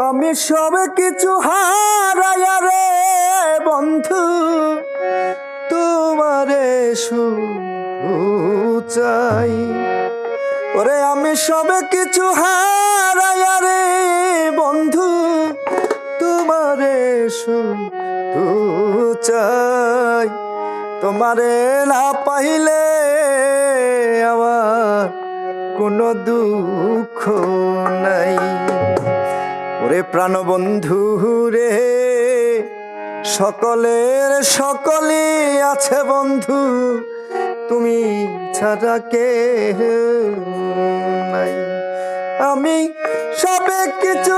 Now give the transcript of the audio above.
আমি সব কিছু হারাইয়া রে বন্ধু তোমারে শুধু চাই। ওরে আমি সব কিছু হারাইয়া রে বন্ধু তোমারে শুধু চাই। তোমারে না পাইলে আমার কোনো দুঃখ নাই। ওরে প্রাণবন্ধু রে সকলের সকলই আছে বন্ধু, তুমি ছাড়া কে নাই। আমি সবে কিছু